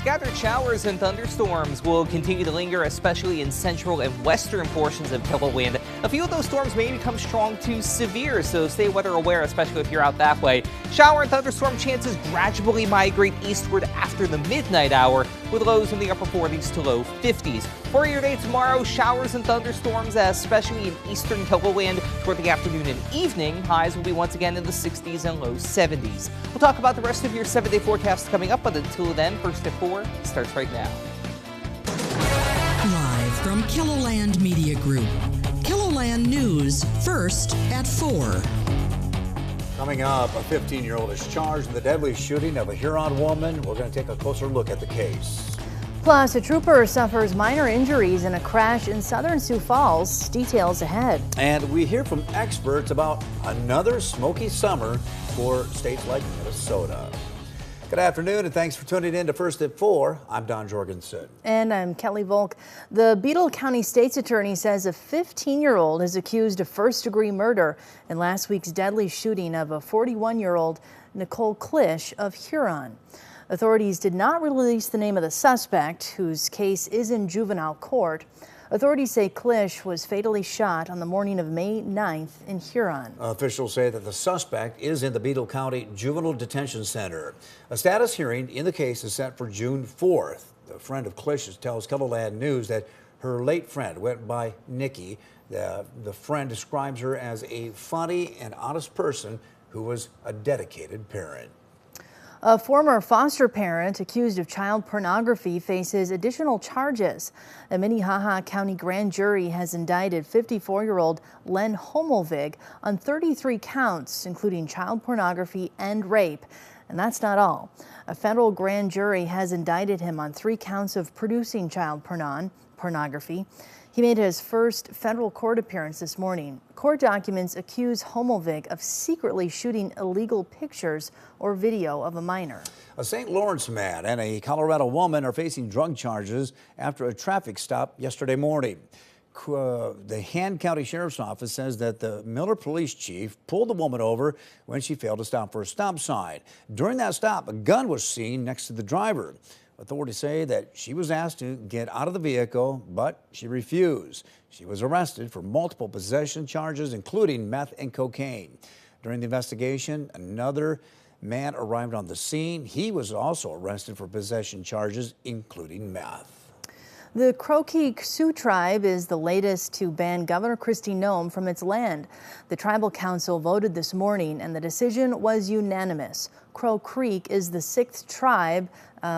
Scattered showers and thunderstorms will continue to linger, especially in central and western portions of Kilauea. A few of those storms may become strong to severe, so stay weather aware, especially if you're out that way. Shower and thunderstorm chances gradually migrate eastward after the midnight hour, with lows in the upper 40s to low 50s. For your day tomorrow, showers and thunderstorms, especially in eastern Kilauea toward the afternoon and evening. Highs will be once again in the 60s and low 70s. We'll talk about the rest of your 7-day forecast coming up, but until then, First at 4 starts right now. Live from Kiloland Media Group. Kiloland News, First at 4. Coming up, a 15-year-old is charged in the deadly shooting of a Huron woman. We're going to take a closer look at the case. Plus, a trooper suffers minor injuries in a crash in southern Sioux Falls. Details ahead. And we hear from experts about another smoky summer for states like Minnesota. Good afternoon, and thanks for tuning in to First at 4. I'm Don Jorgensen. And I'm Kelly Volk. The Beadle County State's Attorney says a 15-year-old is accused of first-degree murder in last week's deadly shooting of a 41-year-old Nicole Klisch of Huron. Authorities did not release the name of the suspect, whose case is in juvenile court. Authorities say Klisch was fatally shot on the morning of May 9th in Huron. Officials say that the suspect is in the Beadle County Juvenile Detention Center. A status hearing in the case is set for June 4th. A friend of Klisch's tells Kiloland News that her late friend went by Nikki. The friend describes her as a funny and honest person who was a dedicated parent. A former foster parent accused of child pornography faces additional charges. A Minnehaha County grand jury has indicted 54-year-old Len Homelvig on 33 counts, including child pornography and rape. And that's not all. A federal grand jury has indicted him on 3 counts of producing child pornography. He made his first federal court appearance this morning. Court documents accuse Homelvig of secretly shooting illegal pictures or video of a minor. A St. Lawrence man and a Colorado woman are facing drug charges after a traffic stop yesterday morning. The Han County Sheriff's Office says that the Miller police chief pulled the woman over when she failed to stop for a stop sign. During that stop, a gun was seen next to the driver. Authorities say that she was asked to get out of the vehicle, but she refused. She was arrested for multiple possession charges, including meth and cocaine. During the investigation, another man arrived on the scene. He was also arrested for possession charges, including meth. The Crow Sioux tribe is the latest to ban Governor Kristi Noem from its land. The tribal council voted this morning, and the decision was unanimous. Crow Creek is the 6th tribe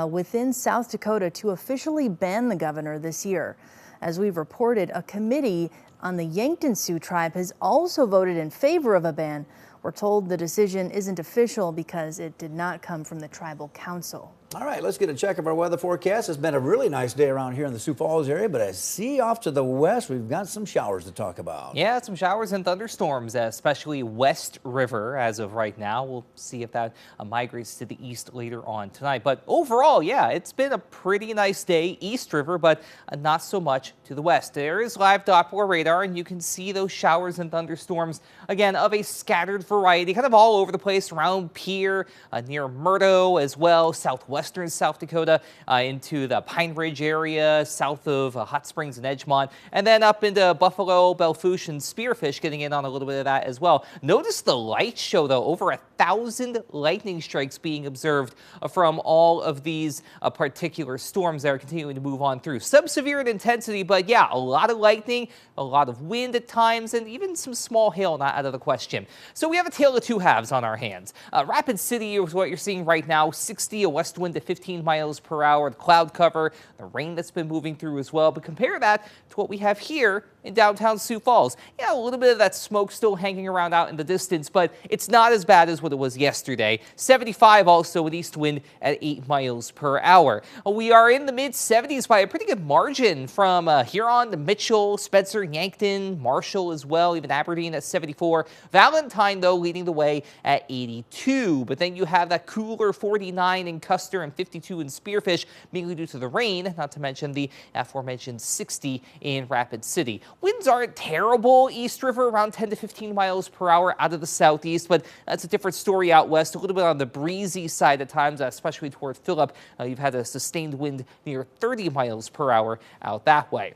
within South Dakota to officially ban the governor this year. As we've reported, a committee on the Yankton Sioux tribe has also voted in favor of a ban. We're told the decision isn't official because it did not come from the tribal council. All right, let's get a check of our weather forecast. It's been a really nice day around here in the Sioux Falls area, but I see off to the west, we've got some showers to talk about. Yeah, some showers and thunderstorms, especially West River as of right now. We'll see if that migrates to the east later on tonight. But overall, yeah, it's been a pretty nice day, East River, but not so much to the west. There is live Doppler radar, and you can see those showers and thunderstorms, again, of a scattered variety, kind of all over the place around Pierre, near Murdo as well, southwestern South Dakota, into the Pine Ridge area, south of Hot Springs and Edgemont, and then up into Buffalo, Belfouche, and Spearfish, getting in on a little bit of that as well. Notice the light show, though, over 1,000 lightning strikes being observed from all of these particular storms that are continuing to move on through. Sub-severe in intensity, but yeah, a lot of lightning, a lot of wind at times, and even some small hail not out of the question. So we have a tale of two halves on our hands. Rapid City is what you're seeing right now, 60, a west wind to 15 miles per hour, the cloud cover, the rain that's been moving through as well. But compare that to what we have here in downtown Sioux Falls. Yeah, a little bit of that smoke still hanging around out in the distance, but it's not as bad as what it was yesterday. 75 also with east wind at 8 miles per hour. We are in the mid-70s by a pretty good margin from Huron to Mitchell, Spencer, Yankton, Marshall as well, even Aberdeen at 74. Valentine, though, leading the way at 82. But then you have that cooler 49 in Custer and 52 in Spearfish, mainly due to the rain, not to mention the aforementioned 60 in Rapid City. Winds aren't terrible. East River around 10 to 15 miles per hour out of the southeast, but that's a different different story out west, a little bit on the breezy side at times, especially toward Phillip. You've had a sustained wind near 30 miles per hour out that way.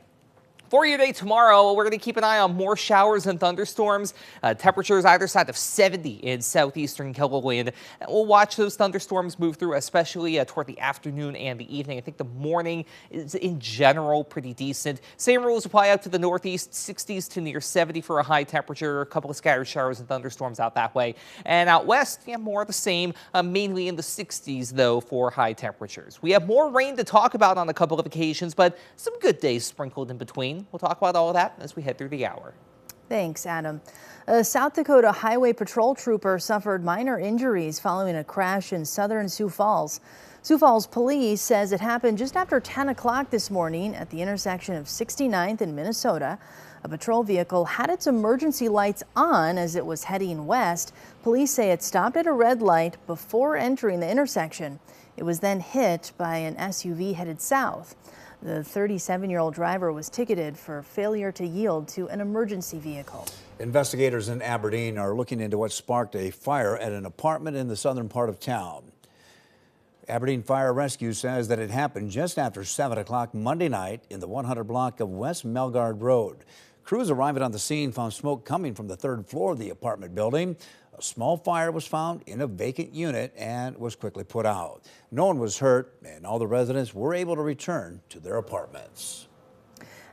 For you today, tomorrow, we're going to keep an eye on more showers and thunderstorms. Temperatures either side of 70 in southeastern Keloland. And we'll watch those thunderstorms move through, especially toward the afternoon and the evening. I think the morning is in general pretty decent. Same rules apply out to the northeast, 60s to near 70 for a high temperature. A couple of scattered showers and thunderstorms out that way. And out west, more of the same, mainly in the 60s, though, for high temperatures. We have more rain to talk about on a couple of occasions, but some good days sprinkled in between. We'll talk about all of that as we head through the hour. Thanks, Adam. A South Dakota Highway Patrol trooper suffered minor injuries following a crash in southern Sioux Falls. Sioux Falls police says it happened just after 10 o'clock this morning at the intersection of 69th and Minnesota. A patrol vehicle had its emergency lights on as it was heading west. Police say it stopped at a red light before entering the intersection. It was then hit by an SUV headed south. The 37-year-old driver was ticketed for failure to yield to an emergency vehicle. Investigators in Aberdeen are looking into what sparked a fire at an apartment in the southern part of town. Aberdeen Fire Rescue says that it happened just after 7 o'clock Monday night in the 100 block of West Melgard Road. Crews arriving on the scene found smoke coming from the third floor of the apartment building. A small fire was found in a vacant unit and was quickly put out. No one was hurt, and all the residents were able to return to their apartments.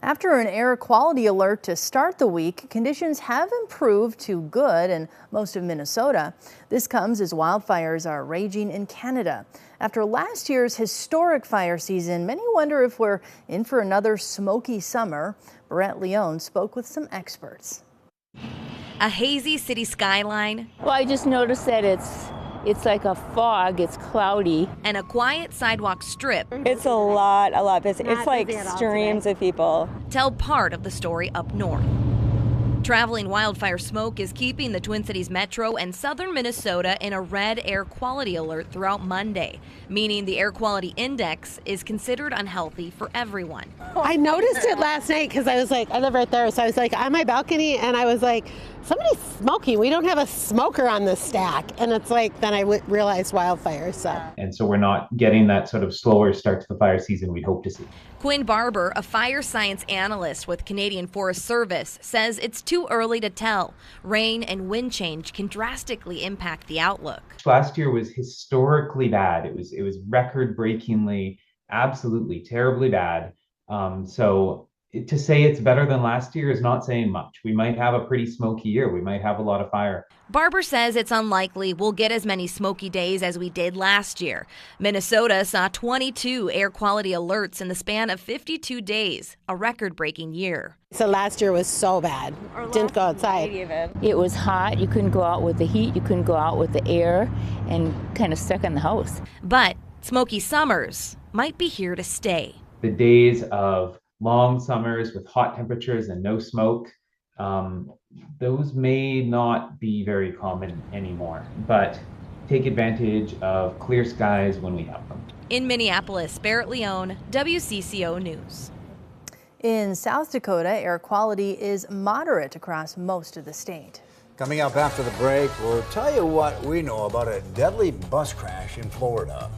After an air quality alert to start the week, conditions have improved to good in most of Minnesota. This comes as wildfires are raging in Canada. After last year's historic fire season, many wonder if we're in for another smoky summer. Brett Leone spoke with some experts. A hazy city skyline. Well, I just noticed that it's like a fog, it's cloudy. And a quiet sidewalk strip. It's a lot busy. It's like streams of people. Tell part of the story up north. Traveling wildfire smoke is keeping the Twin Cities Metro and southern Minnesota in a red air quality alert throughout Monday, meaning the air quality index is considered unhealthy for everyone. I noticed it last night because I was like, I live right there, so I was like on my balcony and I was like, somebody's smoking. We don't have a smoker on this stack. And it's like, then I realized wildfires. And so we're not getting that sort of slower start to the fire season we'd hope to see. Quinn Barber, a fire science analyst with Canadian Forest Service, says it's too early to tell. Rain and wind change can drastically impact the outlook. Last year was historically bad. It was record-breakingly, absolutely terribly bad. So to say it's better than last year is not saying much. We might have a pretty smoky year. We might have a lot of fire. Barber says it's unlikely we'll get as many smoky days as we did last year. Minnesota saw 22 air quality alerts in the span of 52 days, a record-breaking year. So last year was so bad. Didn't go outside. It was hot. You couldn't go out with the heat. You couldn't go out with the air and kind of stuck in the house. But smoky summers might be here to stay. The days of long summers with hot temperatures and no smoke, those may not be very common anymore, but take advantage of clear skies when we have them. In Minneapolis, Barrett Leone, WCCO News. In South Dakota, air quality is moderate across most of the state. Coming up after the break, we'll tell you what we know about a deadly bus crash in Florida.